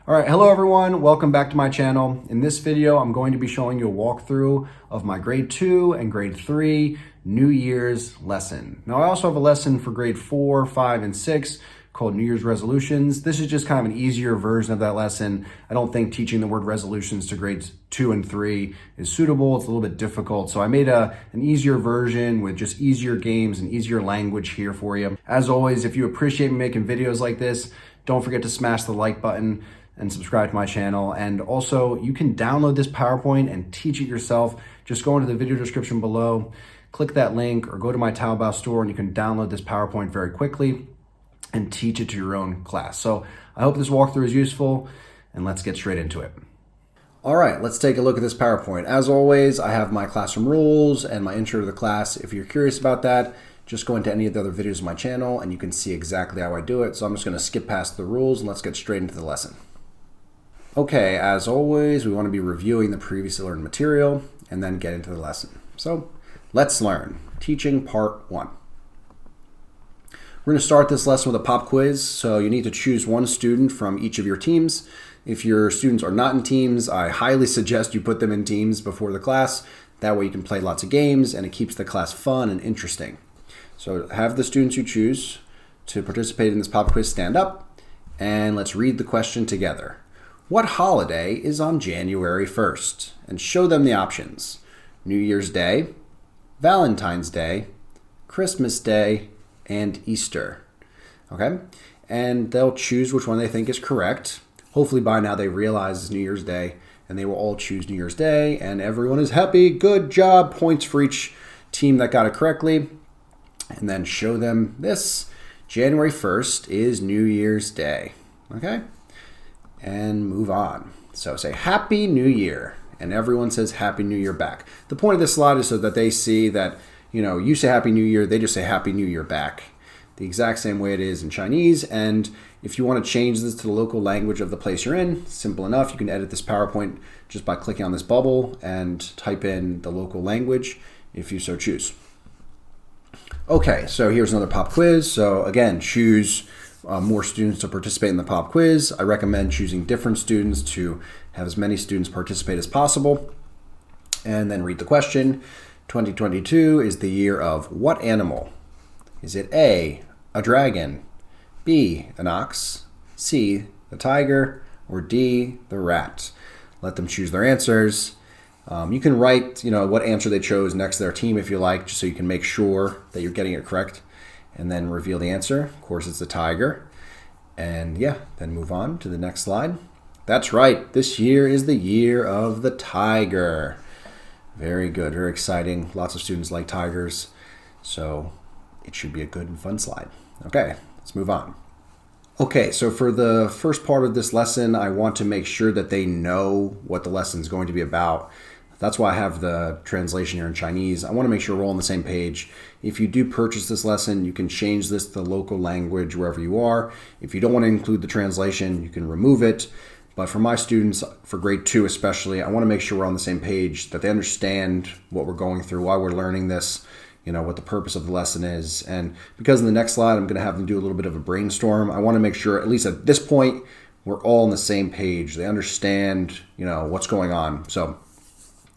All right, hello everyone, welcome back to my channel. In this video, I'm going to be showing you a walkthrough of my grade 2 and grade 3 New Year's lesson. Now I also have a lesson for grade 4, 5, and 6 called New Year's resolutions. This is just kind of an easier version of that lesson. I don't think teaching the word resolutions to grades 2 and 3 is suitable. It's a little bit difficult. So I made an easier version with just easier games and easier language here for you. As always, if you appreciate me making videos like this, don't forget to smash the like button and subscribe to my channel. And also, you can download this PowerPoint and teach it yourself. Just go into the video description below, click that link, or go to my Taobao store and you can download this PowerPoint very quickly and teach it to your own class. So I hope this walkthrough is useful, and let's get straight into it. All right, let's take a look at this PowerPoint. As always, I have my classroom rules and my intro to the class. If you're curious about that, just go into any of the other videos on my channel and you can see exactly how I do it. So I'm just gonna skip past the rules and let's get straight into the lesson. Okay, as always, we want to be reviewing the previously learned material and then get into the lesson. So let's learn. Teaching part 1. We're going to start this lesson with a pop quiz. So you need to choose one student from each of your teams. If your students are not in teams, I highly suggest you put them in teams before the class. That way you can play lots of games and it keeps the class fun and interesting. So have the students you choose to participate in this pop quiz stand up and let's read the question together. What holiday is on January 1st? And show them the options. New Year's Day, Valentine's Day, Christmas Day, and Easter. Okay? And they'll choose which one they think is correct. Hopefully by now they realize it's New Year's Day and they will all choose New Year's Day and everyone is happy. Good job. Points for each team that got it correctly. And then show them this. January 1st is New Year's Day. Okay? And move on. So say Happy New Year, and everyone says Happy New Year back. The point of this slide is so that they see that, you say Happy New Year, they just say Happy New Year back. The exact same way it is in Chinese. And if you want to change this to the local language of the place you're in, simple enough. You can edit this PowerPoint just by clicking on this bubble and type in the local language if you so choose. Okay, so here's another pop quiz. So again, choose more students to participate in the pop quiz. I recommend choosing different students to have as many students participate as possible. And then read the question. 2022 is the year of what animal? Is it A, a dragon, B, an ox, C, the tiger, or D, the rat? Let them choose their answers. You can write, what answer they chose next to their team if you like, just so you can make sure that you're getting it correct. And then reveal the answer. Of course, it's the tiger. And then move on to the next slide. That's right. This year is the year of the tiger. Very good. Very exciting. Lots of students like tigers. So it should be a good and fun slide. Okay, let's move on. Okay, so for the first part of this lesson, I want to make sure that they know what the lesson is going to be about. That's why I have the translation here in Chinese. I want to make sure we're all on the same page. If you do purchase this lesson, you can change this to the local language wherever you are. If you don't want to include the translation, you can remove it. But for my students, for grade 2 especially, I want to make sure we're on the same page, that they understand what we're going through, why we're learning this, what the purpose of the lesson is. And because in the next slide, I'm going to have them do a little bit of a brainstorm. I want to make sure, at least at this point, we're all on the same page. They understand, what's going on. So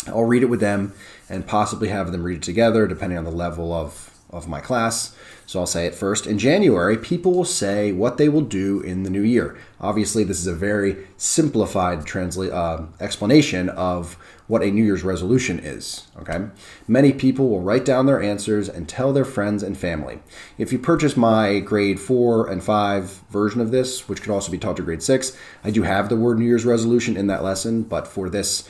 I'll read it with them and possibly have them read it together depending on the level of my class. So I'll say it first. In January, people will say what they will do in the new year. Obviously, this is a very simplified explanation of what a New Year's resolution is. Okay, many people will write down their answers and tell their friends and family. If you purchase my grade 4 and 5 version of this, which could also be taught to grade 6, I do have the word New Year's resolution in that lesson, but for this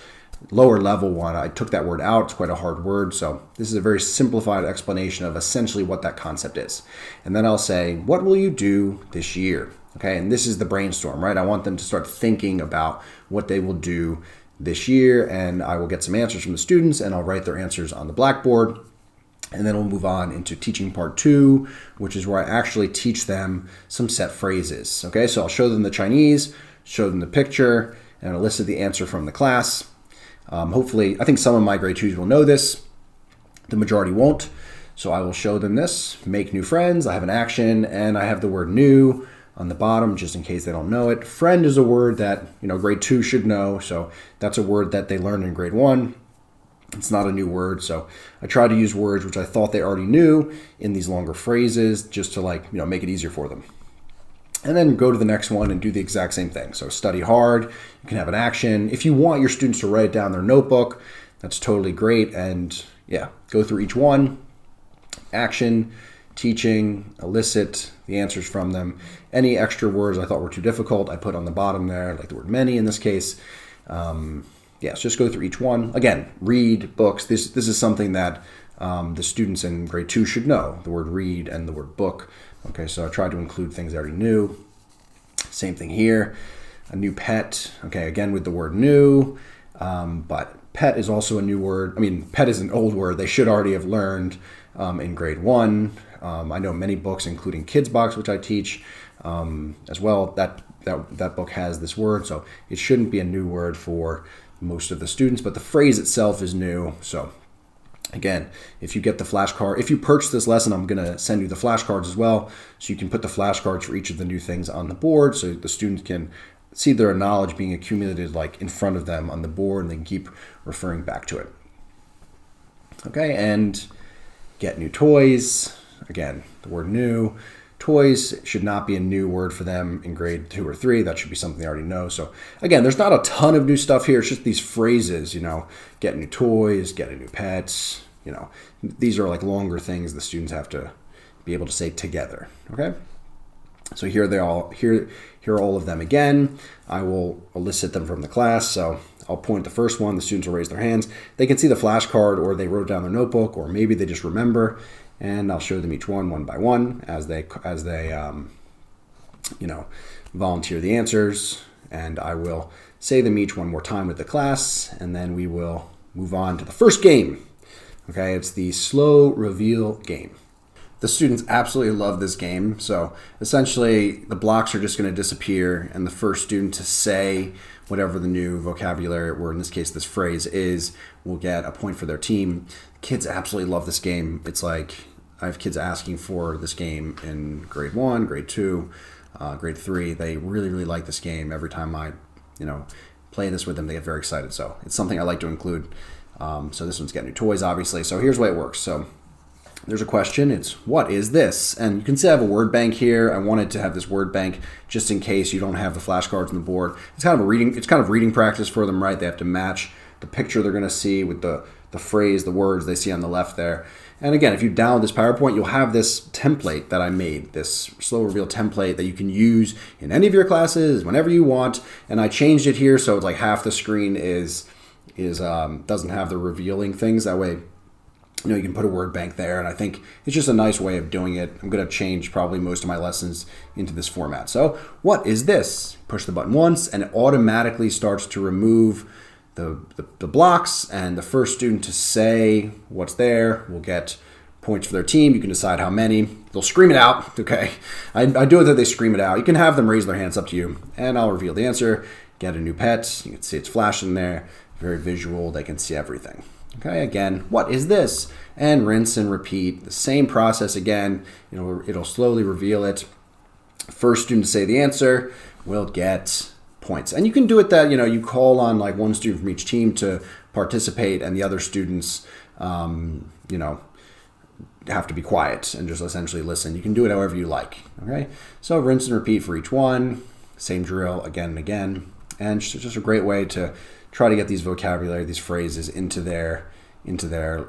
lower level one, I took that word out. It's quite a hard word. So this is a very simplified explanation of essentially what that concept is. And then I'll say, what will you do this year? Okay, and this is the brainstorm, right? I want them to start thinking about what they will do this year, and I will get some answers from the students and I'll write their answers on the blackboard. And then we'll move on into teaching part 2, which is where I actually teach them some set phrases. Okay, so I'll show them the Chinese, show them the picture, and I'll list the answer from the class. Hopefully, I think some of my grade 2s will know this. The majority won't. So I will show them this, make new friends. I have an action and I have the word new on the bottom, just in case they don't know it. Friend is a word that, grade 2 should know. So that's a word that they learned in grade 1. It's not a new word. So I try to use words which I thought they already knew in these longer phrases, just to make it easier for them. And then go to the next one and do the exact same thing. So study hard. You can have an action. If you want your students to write it down in their notebook, that's totally great. And yeah, go through each one. Action, teaching, elicit the answers from them. Any extra words I thought were too difficult, I put on the bottom there, like the word many in this case. So just go through each one. Again, read books. This is something that the students in grade 2 should know, the word read and the word book. Okay, so I tried to include things I already knew. Same thing here. A new pet. Okay, again with the word new, but pet is also a new word. I mean, pet is an old word they should already have learned in grade 1. I know many books, including Kids Box, which I teach as well, that book has this word, so it shouldn't be a new word for most of the students, but the phrase itself is new. So again, if you get the flashcard, if you purchase this lesson, I'm going to send you the flashcards as well, so you can put the flashcards for each of the new things on the board, so the students can see their knowledge being accumulated in front of them on the board, and they can keep referring back to it. Okay, and get new toys. Again, the word new. Toys should not be a new word for them in grade 2 or 3. That should be something they already know. So again, there's not a ton of new stuff here. It's just these phrases, get new toys, get a new pet. These are longer things the students have to be able to say together. Okay. So here are all of them again. I will elicit them from the class. So I'll point the first one. The students will raise their hands. They can see the flashcard, or they wrote down their notebook, or maybe they just remember. And I'll show them each one by one as they volunteer the answers. And I will say them each one more time with the class, and then we will move on to the first game. Okay, it's the slow reveal game. The students absolutely love this game. So essentially, the blocks are just going to disappear, and the first student to say whatever the new vocabulary, or in this case, this phrase is, will get a point for their team. Kids absolutely love this game. It's I have kids asking for this game in grade 1, grade 2, grade 3. They really, really like this game. Every time I, play this with them, they get very excited. So it's something I like to include. So this one's got new toys, obviously. So here's the way it works. So there's a question. It's, what is this? And you can see I have a word bank here. I wanted to have this word bank just in case you don't have the flashcards on the board. It's kind of reading practice for them, right? They have to match the picture they're going to see with the phrase, the words they see on the left there. And again, if you download this PowerPoint, you'll have this template that I made, this slow reveal template that you can use in any of your classes whenever you want. And I changed it here so it's half the screen doesn't have the revealing things. That way, you can put a word bank there, and I think it's just a nice way of doing it. I'm going to change probably most of my lessons into this format. So what is this? Push the button once, and it automatically starts to remove the blocks, and the first student to say what's there will get points for their team. You can decide how many. They'll scream it out. Okay, I do it that they scream it out. You can have them raise their hands, up to you, and I'll reveal the answer. Get a new pet. You can see it's flashing there. Very visual. They can see everything. Okay, again, what is this? And rinse and repeat. The same process again. It'll slowly reveal it. First student to say the answer will get points. And you can do it that, you call on one student from each team to participate, and the other students, have to be quiet and just essentially listen. You can do it however you like. Okay, so rinse and repeat for each one. Same drill again and again. And it's just a great way to try to get these vocabulary, these phrases into their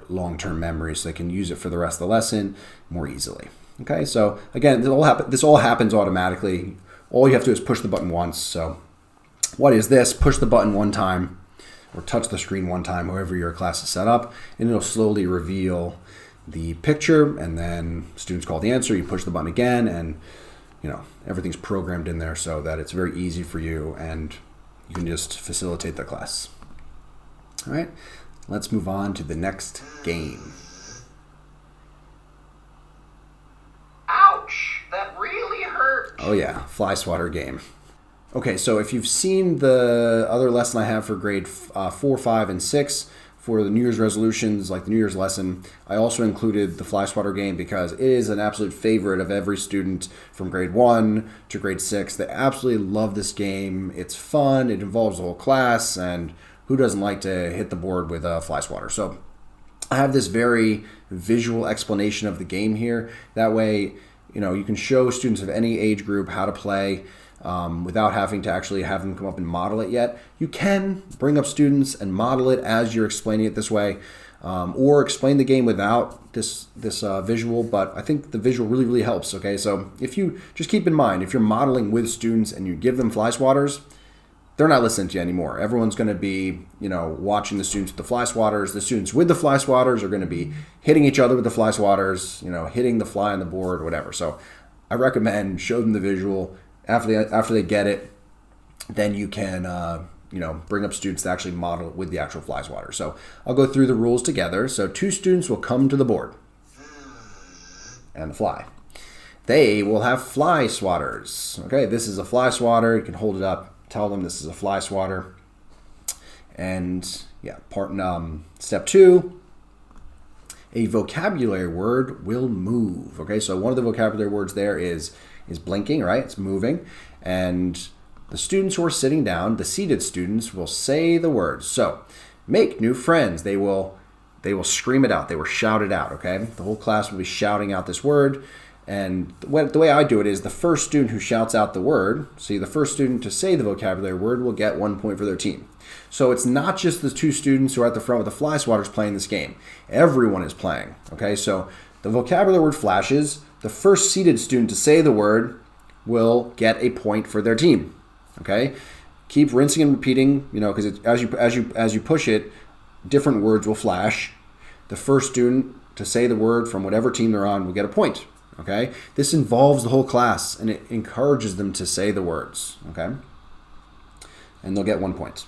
long-term memory, so they can use it for the rest of the lesson more easily. Okay, so again, this all happens automatically. All you have to do is push the button once. So what is this? Push the button one time, or touch the screen one time, however your class is set up, and it'll slowly reveal the picture, and then students call the answer. You push the button again, and everything's programmed in there so that it's very easy for you, and you can just facilitate the class. All right, let's move on to the next game. Ouch! That really hurt! Oh yeah, Flyswatter Game. Okay, so if you've seen the other lesson I have for grade 4, 5, and 6, for the New Year's resolutions, like the New Year's lesson, I also included the Flyswatter game because it is an absolute favorite of every student from grade 1 to grade 6. They absolutely love this game. It's fun. It involves the whole class, and who doesn't like to hit the board with a Flyswatter? So I have this very visual explanation of the game here. That way, you can show students of any age group how to play without having to actually have them come up and model it yet. You can bring up students and model it as you're explaining it this way, or explain the game without this visual, but I think the visual really, really helps, okay? So if you just keep in mind, if you're modeling with students and you give them Flyswatters, they're not listening to you anymore. Everyone's going to be, watching the students with the Flyswatters. The students with the Flyswatters are going to be hitting each other with the Flyswatters, hitting the fly on the board or whatever. So I recommend show them the visual. After they get it, then you can, bring up students to actually model it with the actual Flyswatter. So I'll go through the rules together. So 2 students will come to the board and the fly. They will have Flyswatters. Okay, this is a Flyswatter. You can hold it up, tell them this is a Flyswatter. And yeah, step 2, a vocabulary word will move. Okay, so one of the vocabulary words there is blinking, right? It's moving. And the students who are sitting down, the seated students, will say the words. So, make new friends. They will scream it out. They will shout it out, okay? The whole class will be shouting out this word. And the way I do it is the first student who shouts out the word, see, the first student to say the vocabulary word will get 1 point for their team. So it's not just the 2 students who are at the front with the Flyswatters playing this game. Everyone is playing, okay? So the vocabulary word flashes. The first seated student to say the word will get a point for their team. Okay, keep rinsing and repeating. Because as you push it, different words will flash. The first student to say the word from whatever team they're on will get a point. Okay, this involves the whole class and it encourages them to say the words. Okay, and they'll get 1 point.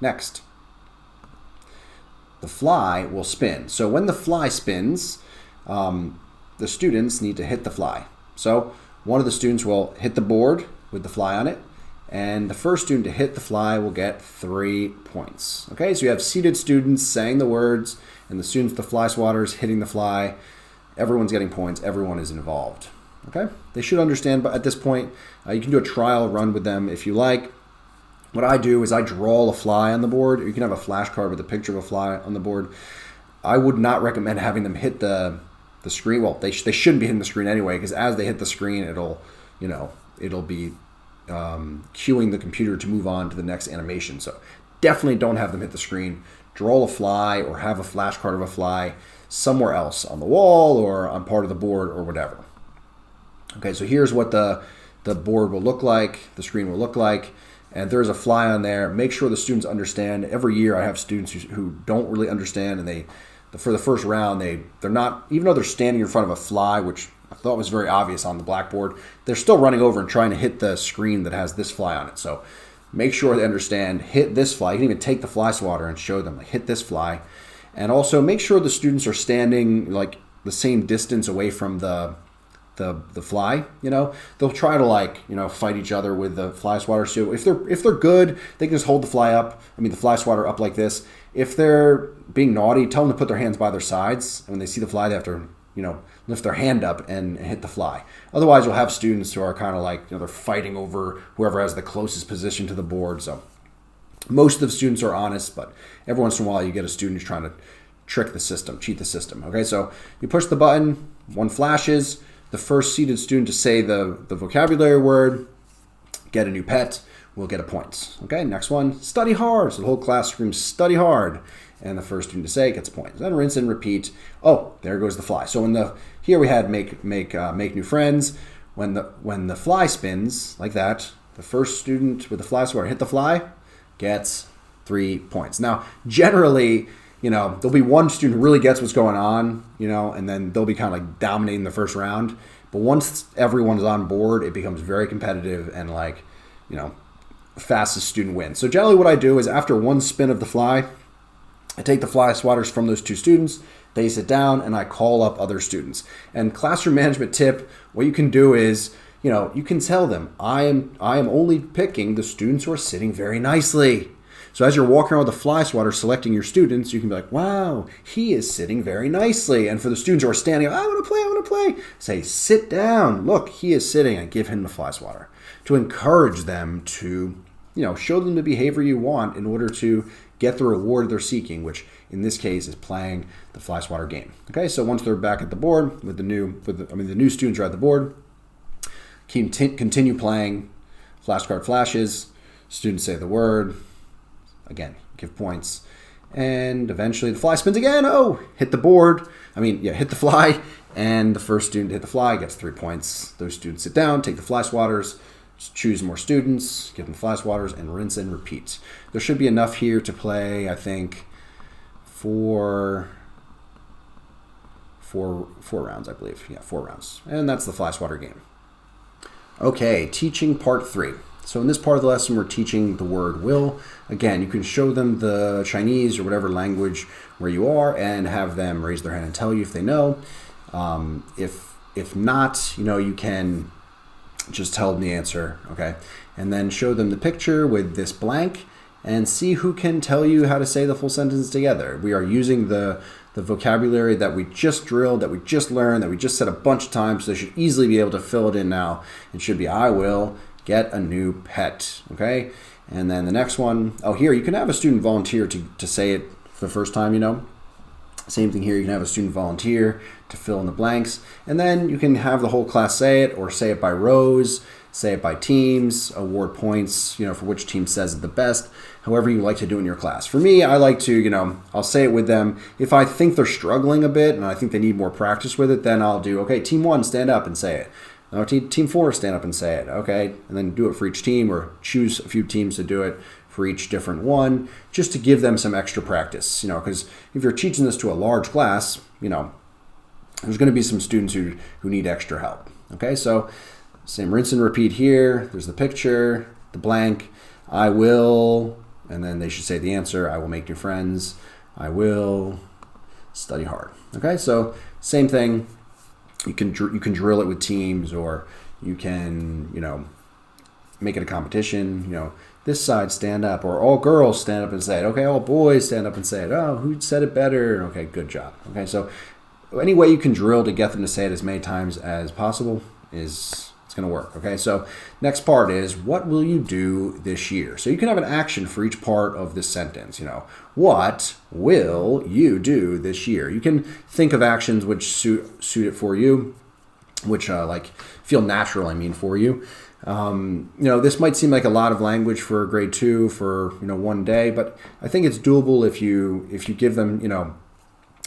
Next, the fly will spin. So when the fly spins, the students need to hit the fly. So one of the students will hit the board with the fly on it, and the first student to hit the fly will get 3 points. Okay, so you have seated students saying the words, and the students, the Flyswatters, hitting the fly. Everyone's getting points. Everyone is involved. Okay, they should understand, but at this point, you can do a trial run with them if you like. What I do is I draw a fly on the board. You can have a flashcard with a picture of a fly on the board. I would not recommend having them hit the screen. Well, they shouldn't be hitting the screen anyway, because as they hit the screen, it'll be cueing the computer to move on to the next animation. So definitely don't have them hit the screen. Draw a fly or have a flashcard of a fly somewhere else on the wall or on part of the board or whatever. Okay, so here's what the board will look like, the screen will look like, and there's a fly on there. Make sure the students understand. Every year I have students who don't really understand, and for the first round, they're not, even though they're standing in front of a fly, which I thought was very obvious on the blackboard, they're still running over and trying to hit the screen that has this fly on it. So make sure they understand, hit this fly. You can even take the Flyswatter and show them, like, hit this fly. And also make sure the students are standing like the same distance away from the fly. They'll try to fight each other with the Flyswatter. So if they're good, they can just hold the Flyswatter up like this. If they're being naughty, tell them to put their hands by their sides. And when they see the fly, they have to lift their hand up and hit the fly. Otherwise, you'll have students who are kind of they're fighting over whoever has the closest position to the board. So most of the students are honest, but every once in a while you get a student who's trying to trick the system, cheat the system. Okay, so you push the button, one flashes. The first seated student to say the vocabulary word, get a new pet, will get a point. Okay, next one, study hard. So the whole class screams, study hard. And the first student to say it gets points. Then rinse and repeat. Oh, there goes the fly. So here we had make new friends. When the fly spins like that, the first student with the Flyswatter hit the fly, gets 3 points. Now, generally, there'll be one student who really gets what's going on, and then they'll be kind of dominating the first round. But once everyone is on board, it becomes very competitive and fastest student wins. So generally what I do is after one spin of the fly, I take the Flyswatters from those 2 students, they sit down, and I call up other students. And classroom management tip, what you can do is, you can tell them, I am only picking the students who are sitting very nicely. So as you're walking around with the Flyswatter selecting your students, you can be like, wow, he is sitting very nicely. And for the students who are standing up, I want to play, say, sit down. Look, he is sitting, and give him the Flyswatter to encourage them to, show them the behavior you want in order to get the reward they're seeking, which in this case is playing the Flyswatter game. Okay, so once they're back at the board the new students are at the board, continue playing. Flashcard flashes, students say the word, again, give points, and eventually the fly spins again. Oh, hit the board. Hit the fly, and the first student to hit the fly gets 3 points. Those students sit down, take the Flyswatters, choose more students, give them Flyswatters, and rinse and repeat. There should be enough here to play, I think, four rounds, I believe. Yeah, 4 rounds. And that's the Flyswatter game. Okay, teaching part 3. So in this part of the lesson, we're teaching the word will. Again, you can show them the Chinese or whatever language where you are and have them raise their hand and tell you if they know. If not, you can just tell them the answer, okay? And then show them the picture with this blank and see who can tell you how to say the full sentence together. We are using the vocabulary that we just drilled, that we just learned, that we just said a bunch of times, so they should easily be able to fill it in now. It should be, I will get a new pet, okay? And then the next one, here, you can have a student volunteer to say it for the first time, Same thing here, you can have a student volunteer to fill in the blanks, and then you can have the whole class say it, or say it by rows, say it by teams, award points, for which team says it the best, however you like to do in your class. For me, I like to, I'll say it with them. If I think they're struggling a bit and I think they need more practice with it, then I'll do, okay, team 1, stand up and say it. No, team 4, stand up and say it, okay? And then do it for each team, or choose a few teams to do it for each different one, just to give them some extra practice, because if you're teaching this to a large class, there's going to be some students who need extra help, okay? So same rinse and repeat here. There's the picture, the blank, I will, and then they should say the answer, I will make new friends, I will study hard. Okay, so same thing. You can drill it with teams, or you can, make it a competition. This side stand up, or all girls stand up and say it. Okay, all boys stand up and say it. Oh, who said it better? Okay, good job. Okay, so any way you can drill to get them to say it as many times as possible it's going to work. Okay, so next part is, what will you do this year? So you can have an action for each part of this sentence. What will you do this year? You can think of actions which suit it for you, which feel natural, for you. This might seem like a lot of language for grade 2 for one day, but I think it's doable if you give them,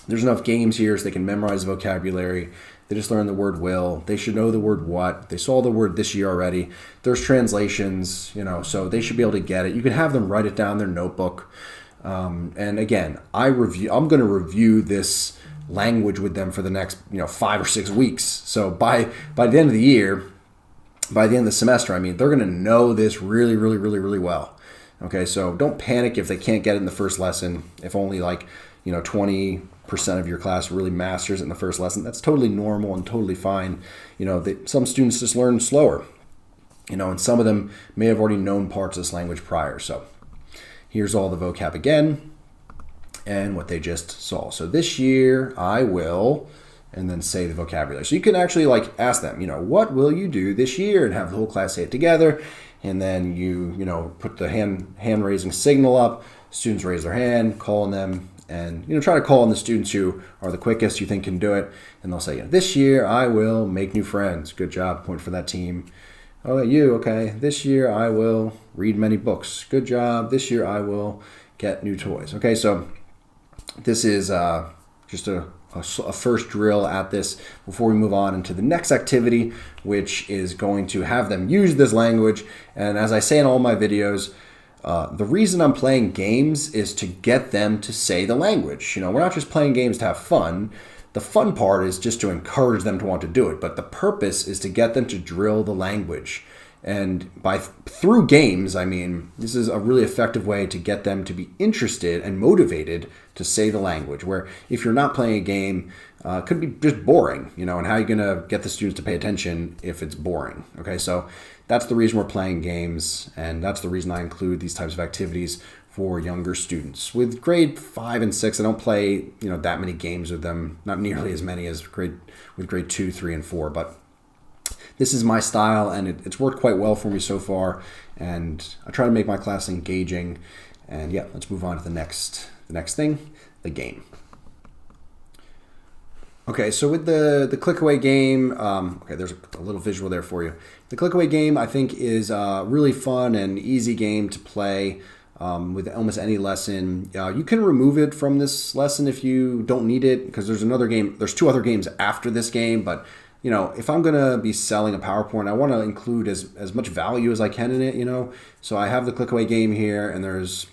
there's enough games here so they can memorize the vocabulary. They just learned the word will. They should know the word what. They saw the word this year already. There's translations, so they should be able to get it. You can have them write it down in their notebook. And again, I'm going to review this language with them for the next 5 or 6 weeks. So by the end of the year, by the end of the semester, they're going to know this really, really, really, really well. Okay, so don't panic if they can't get it in the first lesson. If only 20% of your class really masters it in the first lesson, that's totally normal and totally fine. Some students just learn slower, and some of them may have already known parts of this language prior. So here's all the vocab again and what they just saw. So this year I will, and then say the vocabulary. So you can actually ask them, what will you do this year, and have the whole class say it together. And then you put the hand raising signal up, students raise their hand, call on them, and try to call on the students who are the quickest you think can do it. And they'll say, this year I will make new friends. Good job, point for that team. Oh, you, okay. This year I will read many books. Good job. This year I will get new toys. Okay, so this is just a first drill at this before we move on into the next activity, which is going to have them use this language. And as I say in all my videos, the reason I'm playing games is to get them to say the language. We're not just playing games to have fun. The fun part is just to encourage them to want to do it, but the purpose is to get them to drill the language. And through games, this is a really effective way to get them to be interested and motivated to say the language, where if you're not playing a game, it could be just boring, and how are you going to get the students to pay attention if it's boring? Okay, so that's the reason we're playing games, and that's the reason I include these types of activities for younger students. With grade 5 and 6, I don't play that many games with them, not nearly as many as grade 2, 3, and 4, but this is my style, and it's worked quite well for me so far, and I try to make my class engaging. And yeah, let's move on to the next thing, the game. Okay, so with the click-away game, okay, there's a little visual there for you. The click-away game, I think, is a really fun and easy game to play with almost any lesson. You can remove it from this lesson if you don't need it, because there's another game. There's 2 other games after this game, but if I'm going to be selling a PowerPoint, I want to include as much value as I can in it, So I have the click-away game here, and there's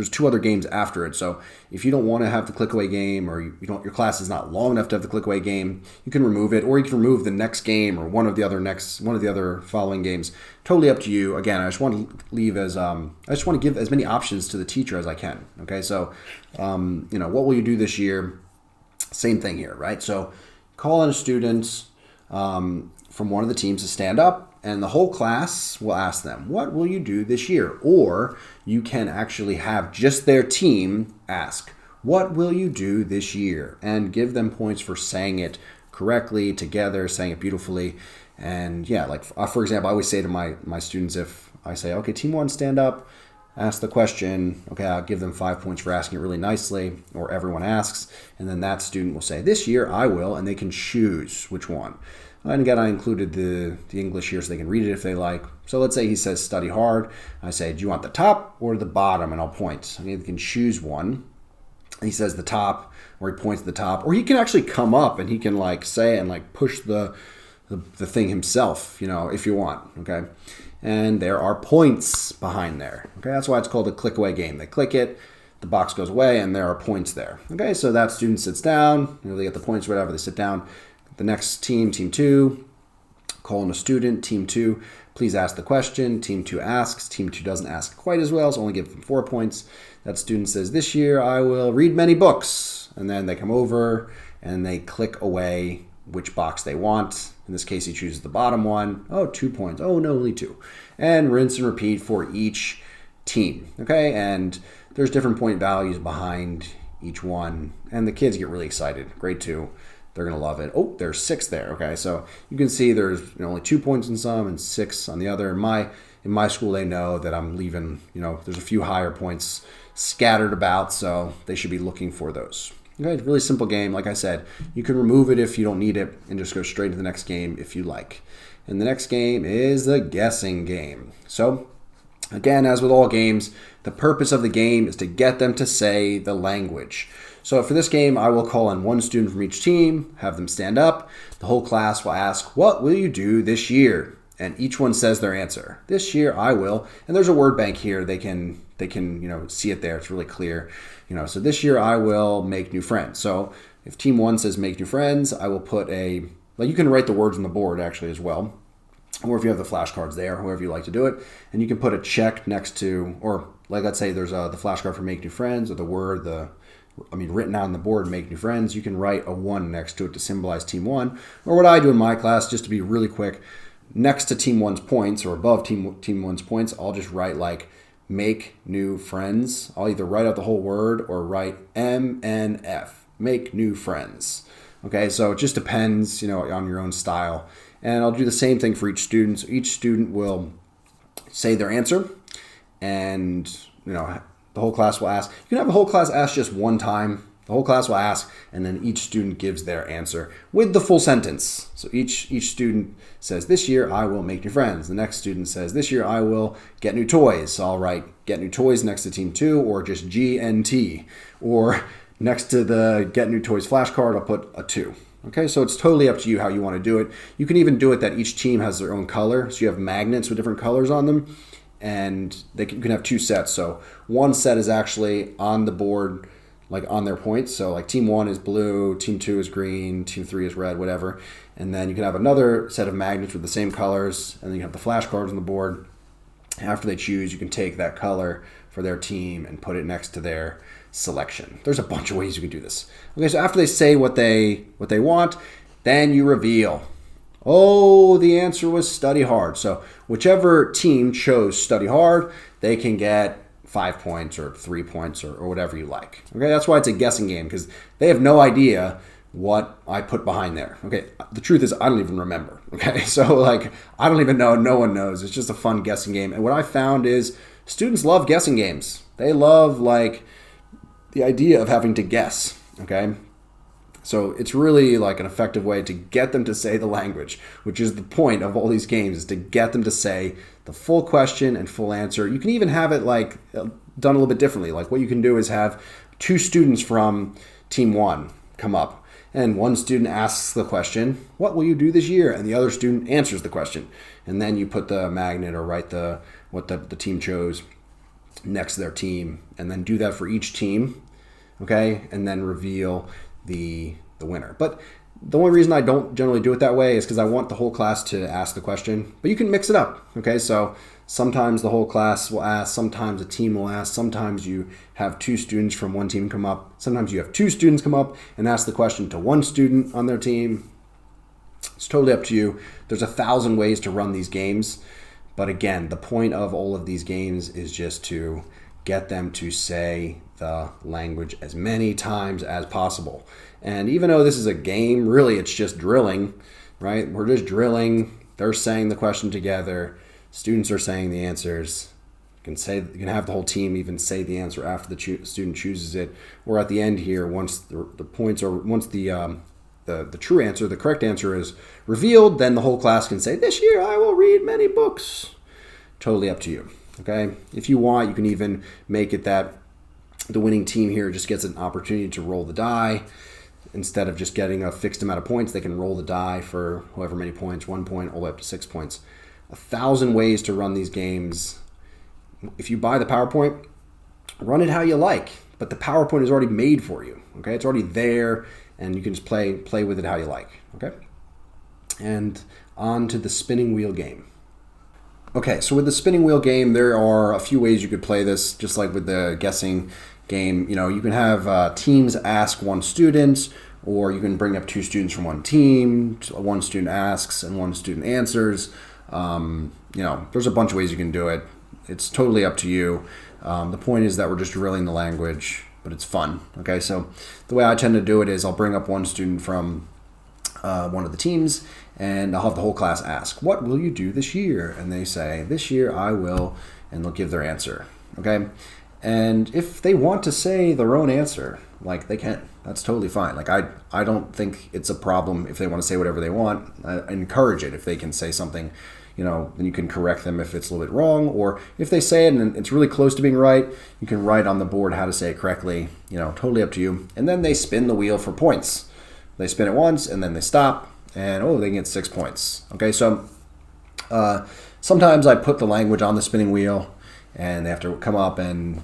2 other games after it. So if you don't want to have the click-away game, or your class is not long enough to have the click-away game, you can remove it, or you can remove the next game or one of the other following games. Totally up to you. Again, I just want to give as many options to the teacher as I can. Okay, so what will you do this year? Same thing here, right? So call on a student from one of the teams to stand up, and the whole class will ask them, what will you do this year? Or you can actually have just their team ask, what will you do this year? And give them points for saying it correctly, together, saying it beautifully. And yeah, like for example, I always say to my students, if I say, okay, team 1, stand up, ask the question, okay, I'll give them 5 points for asking it really nicely, or everyone asks, and then that student will say, this year I will, and they can choose which one. And again, I included the English here so they can read it if they like. So let's say he says study hard. I say, do you want the top or the bottom? And I'll point. I mean, they can choose one. He says the top, or he points to the top, or he can actually come up and he can say and push the thing himself, if you want, okay? And there are points behind there, okay? That's why it's called a click-away game. They click it, the box goes away, and there are points there, okay? So that student sits down, they get the points, whatever, they sit down. The next team 2, call on a student, team 2, please ask the question. Team 2 asks. Team 2 doesn't ask quite as well, so only give them 4 points. That student says, this year I will read many books. And then they come over and they click away which box they want. In this case, he chooses the bottom one. Oh, 2 points. Oh, no, only 2. And rinse and repeat for each team, okay? And there's different point values behind each one. And the kids get really excited. Grade 2. They're going to love it. Oh, there's 6 there. Okay, so you can see there's only 2 points in some and 6 on the other. In my school, they know that I'm leaving, there's a few higher points scattered about, so they should be looking for those. Okay, it's a really simple game. Like I said, you can remove it if you don't need it and just go straight to the next game if you like. And the next game is the guessing game. So again, as with all games, the purpose of the game is to get them to say the language. So for this game, I will call on one student from each team, have them stand up. The whole class will ask, what will you do this year? And each one says their answer. This year I will. And there's a word bank here. They can see it there. It's really clear. So this year I will make new friends. So if team 1 says make new friends, I will put you can write the words on the board actually as well. Or if you have the flashcards there, however you like to do it. And you can put a check next to, or let's say there's the flashcard for make new friends, or the word, written out on the board, make new friends. You can write a 1 next to it to symbolize team 1. Or what I do in my class, just to be really quick, next to team 1's points or above team 1's points, I'll just write make new friends. I'll either write out the whole word or write MNF, make new friends. Okay, so it just depends, on your own style. And I'll do the same thing for each student. So each student will say their answer, and the whole class will ask. You can have the whole class ask just one time. The whole class will ask, and then each student gives their answer with the full sentence. So each student says, this year I will make new friends. The next student says, this year I will get new toys. So I'll write get new toys next to team 2, or just GNT. Or next to the get new toys flashcard, I'll put a 2. Okay, so it's totally up to you how you want to do it. You can even do it that each team has their own color. So you have magnets with different colors on them, and you can have 2 sets. So one set is actually on the board, on their points. So team 1 is blue, team 2 is green, team 3 is red, whatever. And then you can have another set of magnets with the same colors, and then you have the flashcards on the board. After they choose, you can take that color for their team and put it next to their selection. There's a bunch of ways you can do this. Okay, so after they say what they want, then you reveal. Oh, the answer was study hard. So whichever team chose study hard, they can get 5 points or 3 points or whatever you like. Okay, that's why it's a guessing game, because they have no idea what I put behind there. Okay, the truth is I don't even remember. Okay, so like I don't even know, no one knows. It's just a fun guessing game. And what I found is students love guessing games. They love like the idea of having to guess. Okay, so it's really like an effective way to get them to say the language, which is the point of all these games, is to get them to say the full question and full answer. You can even have it like done a little bit differently. Like what you can do is have 2 students from team 1 come up, and one student asks the question, "What will you do this year?" And the other student answers the question. And then you put the magnet or write what the team chose next to their team, and then do that for each team, okay? And then reveal the winner. But the only reason I don't generally do it that way is because I want the whole class to ask the question. But you can mix it up, okay? So sometimes the whole class will ask, sometimes a team will ask, sometimes you have 2 students from one team come up, sometimes you have 2 students come up and ask the question to one student on their team. It's totally up to you. There's 1,000 ways to run these games. But again, the point of all of these games is just to get them to say the language as many times as possible. And even though this is a game, really it's just drilling, right? We're just drilling. They're saying the question together. Students are saying the answers. You can have the whole team even say the answer after the student chooses it, or at the end here, once the points are once the true answer, the correct answer is revealed, then the whole class can say, "This year I will read many books." Totally up to you. Okay, if you want, you can even make it that the winning team here just gets an opportunity to roll the die. Instead of just getting a fixed amount of points, they can roll the die for however many points, 1 point all the way up to 6 points. 1,000 ways to run these games. If you buy the PowerPoint, run it how you like, but the PowerPoint is already made for you. Okay, it's already there, and you can just play with it how you like. Okay, and on to the spinning wheel game. Okay, so with the spinning wheel game, there are a few ways you could play this, just like with the guessing game. You know, you can have teams ask one student, or you can bring up 2 students from one team. One student asks and one student answers. You know, there's a bunch of ways you can do it. It's totally up to you. The point is that we're just drilling the language, but it's fun. Okay, so the way I tend to do it is I'll bring up one student from one of the teams, and I'll have the whole class ask, "What will you do this year?" And they say, "This year I will," and they'll give their answer. Okay, and if they want to say their own answer, like they can, that's totally fine. Like I don't think it's a problem if they want to say whatever they want. I encourage it if they can say something. You know, then you can correct them if it's a little bit wrong, or if they say it and it's really close to being right, you can write on the board how to say it correctly. You know, totally up to you. And then they spin the wheel for points. They spin it once and then they stop, and they can get 6 points. Okay, so sometimes I put the language on the spinning wheel, and they have to come up and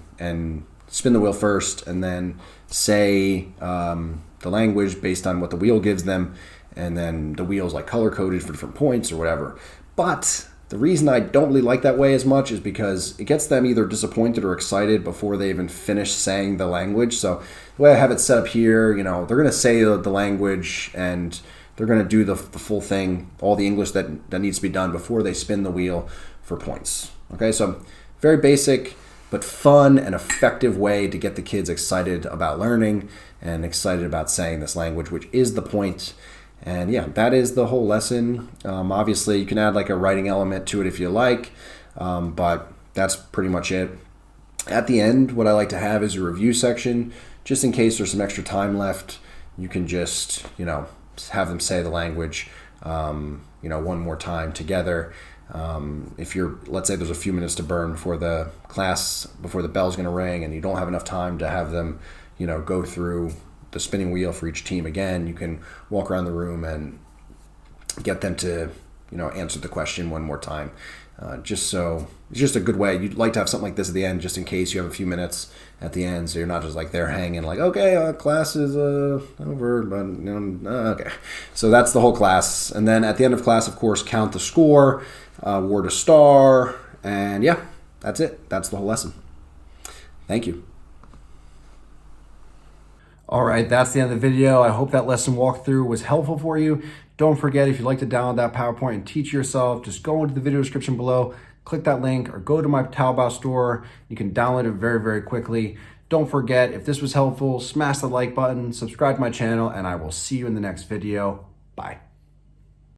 spin the wheel first, and then say the language based on what the wheel gives them, and then the wheel's like color coded for different points or whatever. But the reason I don't really like that way as much is because it gets them either disappointed or excited before they even finish saying the language. So the way I have it set up here, you know, they're going to say the language, and they're going to do the full thing, all the English that needs to be done before they spin the wheel for points. Okay, so very basic but fun and effective way to get the kids excited about learning and excited about saying this language, which is the point. And yeah, that is the whole lesson. Obviously, you can add like a writing element to it if you like, but that's pretty much it. At the end, what I like to have is a review section, just in case there's some extra time left. You can just, you know, have them say the language, you know, one more time together. If let's say there's a few minutes to burn before the bell's going to ring, and you don't have enough time to have them, you know, go through the spinning wheel for each team again, you can walk around the room and get them to, you know, answer the question one more time. It's just a good way. You'd like to have something like this at the end, just in case you have a few minutes at the end, so you're not just like there hanging like, okay, class is over, but okay. So that's the whole class. And then at the end of class, of course, count the score, award a star, and yeah, that's it. That's the whole lesson. Thank you. All right, that's the end of the video. I hope that lesson walkthrough was helpful for you. Don't forget, if you'd like to download that PowerPoint and teach yourself, just go into the video description below, click that link or go to my Taobao store. You can download it very, very quickly. Don't forget, if this was helpful, smash the like button, subscribe to my channel, and I will see you in the next video. Bye.